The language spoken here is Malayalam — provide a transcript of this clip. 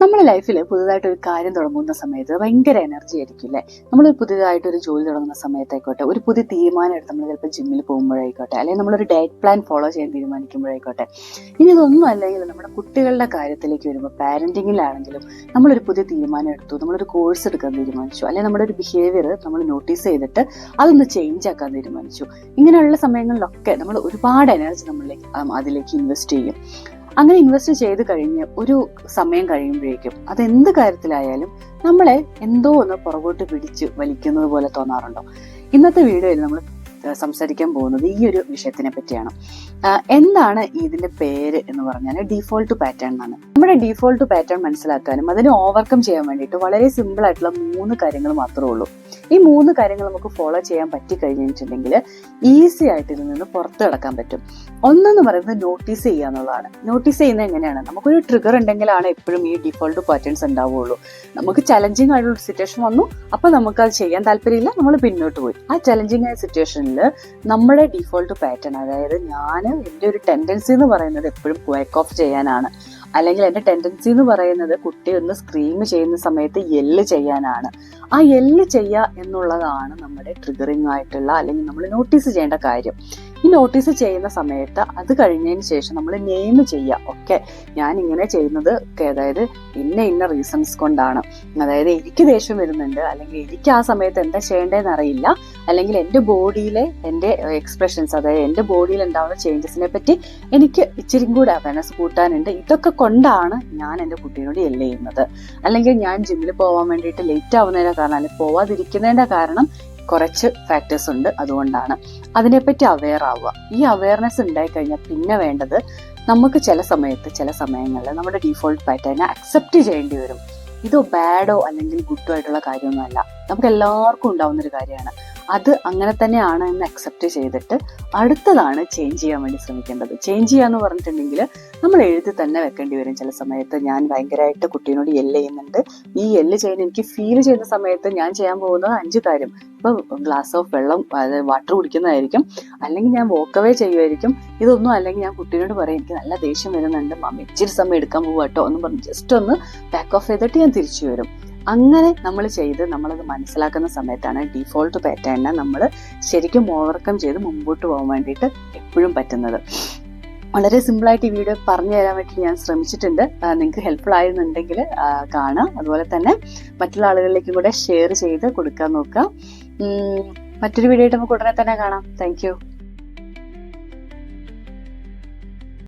നമ്മുടെ ലൈഫിൽ പുതുതായിട്ടൊരു കാര്യം തുടങ്ങുന്ന സമയത്ത് ഭയങ്കര എനർജി ആയിരിക്കും അല്ലേ. നമ്മൾ പുതിയതായിട്ടൊരു ജോലി തുടങ്ങുന്ന സമയത്തായിക്കോട്ടെ, ഒരു പുതിയ തീരുമാനം എടുത്ത് നമ്മൾ ചിലപ്പോൾ ജിമ്മിൽ പോകുമ്പോഴായിക്കോട്ടെ, അല്ലെങ്കിൽ നമ്മളൊരു ഡയറ്റ് പ്ലാൻ ഫോളോ ചെയ്യാൻ തീരുമാനിക്കുമ്പോഴായിക്കോട്ടെ, ഇനി ഇതൊന്നും അല്ലെങ്കിൽ നമ്മുടെ കുട്ടികളുടെ കാര്യത്തിലേക്ക് വരുമ്പോൾ പാരന്റിങ്ങിലാണെങ്കിലും നമ്മളൊരു പുതിയ തീരുമാനം എടുത്തു, നമ്മളൊരു കോഴ്സ് എടുക്കാൻ തീരുമാനിച്ചു, അല്ലെങ്കിൽ നമ്മുടെ ഒരു ബിഹേവിയർ നമ്മൾ നോട്ടീസ് ചെയ്തിട്ട് അതൊന്ന് ചേഞ്ച് ആക്കാൻ തീരുമാനിച്ചു. ഇങ്ങനെയുള്ള സമയങ്ങളിലൊക്കെ നമ്മൾ ഒരുപാട് എനർജി അതിലേക്ക് ഇൻവെസ്റ്റ് ചെയ്യും. അങ്ങനെ ഇൻവെസ്റ്റ് ചെയ്ത് കഴിഞ്ഞ് ഒരു സമയം കഴിയുമ്പോഴേക്കും അതെന്ത് കാര്യത്തിലായാലും നമ്മളെ എന്തോ ഒന്ന് പുറകോട്ട് പിടിച്ച് വലിക്കുന്നത് പോലെ തോന്നാറുണ്ടോ? ഇന്നത്തെ വീഡിയോയിൽ നമ്മൾ സംസാരിക്കാൻ പോകുന്നത് ഈ ഒരു വിഷയത്തിനെ പറ്റിയാണ്. എന്താണ് ഇതിന്റെ പേര് എന്ന് പറഞ്ഞാൽ ഡീഫോൾട്ട് പാറ്റേൺ എന്നാണ്. നമ്മുടെ ഡീഫോൾട്ട് പാറ്റേൺ മനസ്സിലാക്കാനും അതിനെ ഓവർകം ചെയ്യാൻ വേണ്ടിയിട്ട് വളരെ സിമ്പിൾ ആയിട്ടുള്ള 3 കാര്യങ്ങൾ മാത്രമേ ഉള്ളൂ. ഈ 3 കാര്യങ്ങൾ നമുക്ക് ഫോളോ ചെയ്യാൻ പറ്റി കഴിഞ്ഞിട്ടുണ്ടെങ്കിൽ ഈസി ആയിട്ട് ഇതിൽ നിന്ന് പുറത്തു കിടക്കാൻ പറ്റും. ഒന്നെന്ന് പറയുന്നത് നോട്ടീസ് ചെയ്യുക എന്നുള്ളതാണ്. നോട്ടീസ് ചെയ്യുന്നത് എങ്ങനെയാണ്? നമുക്കൊരു ട്രിഗർ ഉണ്ടെങ്കിലാണ് എപ്പോഴും ഈ ഡീഫോൾട്ട് പാറ്റേൺസ് ഉണ്ടാവുകയുള്ളൂ. നമുക്ക് ചലഞ്ചിങ് ആയിട്ടുള്ള സിറ്റുവേഷൻ വന്നു, അപ്പൊ നമുക്ക് അത് ചെയ്യാൻ താല്പര്യമില്ല, നമ്മൾ പിന്നോട്ട് പോയി. ആ ചലഞ്ചിങ് ആയ സിറ്റുവേഷനിൽ നമ്മുടെ ഡീഫോൾട്ട് പാറ്റേൺ, അതായത് എൻ്റെ ഒരു ടെൻഡൻസി എന്ന് പറയുന്നത് എപ്പോഴും വേക്ക് ഓഫ് ചെയ്യാനാണ്, അല്ലെങ്കിൽ എൻ്റെ ടെൻഡൻസി എന്ന് പറയുന്നത് കുട്ടി ഒന്ന് സ്ക്രീം ചെയ്യുന്ന സമയത്ത് യെല്ല് ചെയ്യാനാണ്. ആ യെല്ല് ചെയ്യുക എന്നുള്ളതാണ് നമ്മുടെ ട്രിഗറിങ് ആയിട്ടുള്ള, അല്ലെങ്കിൽ നമ്മൾ നോട്ടീസ് ചെയ്യേണ്ട കാര്യം. ഈ നോട്ടീസ് ചെയ്യുന്ന സമയത്ത് അത് കഴിഞ്ഞതിന് ശേഷം നമ്മൾ നെയിം ചെയ്യുക. ഓക്കെ, ഞാൻ ഇങ്ങനെ ചെയ്യുന്നത് അതായത് ഇന്ന റീസൺസ് കൊണ്ടാണ്, അതായത് എനിക്ക് ദേഷ്യം വരുന്നുണ്ട്, അല്ലെങ്കിൽ എനിക്ക് ആ സമയത്ത് എന്താ ചെയ്യേണ്ടതെന്ന് അറിയില്ല, അല്ലെങ്കിൽ എൻ്റെ ബോഡിയിലെ എൻ്റെ എക്സ്പ്രഷൻസ്, അതായത് എൻ്റെ ബോഡിയിൽ ഉണ്ടാവുന്ന ചേഞ്ചസിനെ പറ്റി എനിക്ക് ഇച്ചിരി കൂടെ അവയർനെസ് കൂട്ടാനുണ്ട്, ഇതൊക്കെ കൊണ്ടാണ് ഞാൻ എൻ്റെ കുട്ടീനോട് യെല്ല് ചെയ്യുന്നത്. അല്ലെങ്കിൽ ഞാൻ ജിമ്മിൽ പോകാൻ വേണ്ടിയിട്ട് ലേറ്റ് ആവുന്നതിന്റെ കാരണം, അല്ലെങ്കിൽ പോവാതിരിക്കുന്നതിന്റെ കാരണം കുറച്ച് ഫാക്ടേഴ്സ് ഉണ്ട്, അതുകൊണ്ടാണ്. അതിനെപ്പറ്റി അവെയർ ആവുക. ഈ അവെയർനെസ് ഉണ്ടായിക്കഴിഞ്ഞാൽ പിന്നെ വേണ്ടത് നമുക്ക് ചില സമയങ്ങളിൽ നമ്മുടെ ഡീഫോൾട്ട് പാറ്റേണിനെ അക്സെപ്റ്റ് ചെയ്യേണ്ടി വരും. ഇത് ബാഡോ അല്ലെങ്കിൽ ഗുഡോ ആയിട്ടുള്ള കാര്യമൊന്നുമല്ല, നമുക്ക് എല്ലാവർക്കും ഉണ്ടാവുന്നൊരു കാര്യമാണ്. അത് അങ്ങനെ തന്നെയാണ് എന്ന് അക്സെപ്റ്റ് ചെയ്തിട്ട് അടുത്തതാണ് ചേഞ്ച് ചെയ്യാൻ വേണ്ടി ശ്രമിക്കേണ്ടത്. ചേഞ്ച് ചെയ്യാന്ന് പറഞ്ഞിട്ടുണ്ടെങ്കിൽ നമ്മൾ എഴുതി തന്നെ വെക്കേണ്ടി വരും. ചില സമയത്ത് ഞാൻ ഭയങ്കരമായിട്ട് കുട്ടീനോട് യെല്ല് ചെയ്യുന്നുണ്ട്, ഈ യെല്ല് ചെയ്യുന്ന എനിക്ക് ഫീൽ ചെയ്യുന്ന സമയത്ത് ഞാൻ ചെയ്യാൻ പോകുന്നത് 5 കാര്യം. ഇപ്പൊ ഗ്ലാസ് ഓഫ് വെള്ളം, അതായത് വാട്ടർ കുടിക്കുന്നതായിരിക്കും, അല്ലെങ്കിൽ ഞാൻ വോക്കവേ ചെയ്യുമായിരിക്കും. ഇതൊന്നും അല്ലെങ്കിൽ ഞാൻ കുട്ടീനോട് പറയും എനിക്ക് നല്ല ദേഷ്യം വരുന്നുണ്ട്, മമ്മി ഇച്ചിരി സമയം എടുക്കാൻ പോവാട്ടോ എന്ന് പറഞ്ഞ് ജസ്റ്റ് ഒന്ന് ബാക്ക് ഓഫ് ചെയ്തിട്ട് ഞാൻ തിരിച്ചു വരും. അങ്ങനെ നമ്മൾ ചെയ്ത് നമ്മളത് മനസ്സിലാക്കുന്ന സമയത്താണ് ഡീഫോൾട്ട് പാറ്റേണിനെ നമ്മൾ ശരിക്കും ഓവർകം ചെയ്ത് മുമ്പോട്ട് പോകാൻ വേണ്ടിയിട്ട് എപ്പോഴും പറ്റുന്നത്. വളരെ സിമ്പിളായിട്ട് ഈ വീഡിയോ പറഞ്ഞു തരാൻ വേണ്ടി ഞാൻ ശ്രമിച്ചിട്ടുണ്ട്. നിങ്ങൾക്ക് ഹെൽപ്ഫുൾ ആയിരുന്നുണ്ടെങ്കിൽ കാണാം. അതുപോലെ തന്നെ മറ്റുള്ള ആളുകളിലേക്കും കൂടെ ഷെയർ ചെയ്ത് കൊടുക്കാൻ നോക്കുക. മറ്റൊരു വീഡിയോ ആയിട്ട് നമുക്ക് ഉടനെ തന്നെ കാണാം. Thank you.